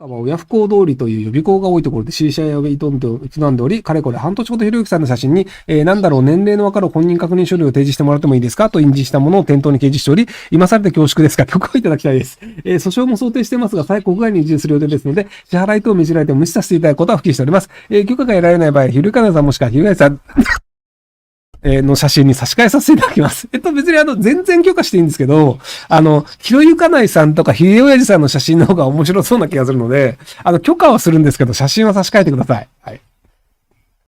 親不孝通りという予備校が多いところで C 社を営んでおり、かれこれ半年ほどひろゆきさんの写真に、年齢のわかる本人確認書類を提示してもらってもいいですかと印字したものを店頭に掲示しており、今されて恐縮ですが、許可をいただきたいです。訴訟も想定していますが、再国外に移住する予定ですので、支払い等を命じられても無視させていただくことは付きしております。許可が得られない場合、ひろゆきさんもしくはひろゆきさん、の写真に差し替えさせていただきます。別に全然許可していいんですけど、ひろゆかないさんとかひでおやじさんの写真の方が面白そうな気がするので、許可はするんですけど、写真は差し替えてください。はい。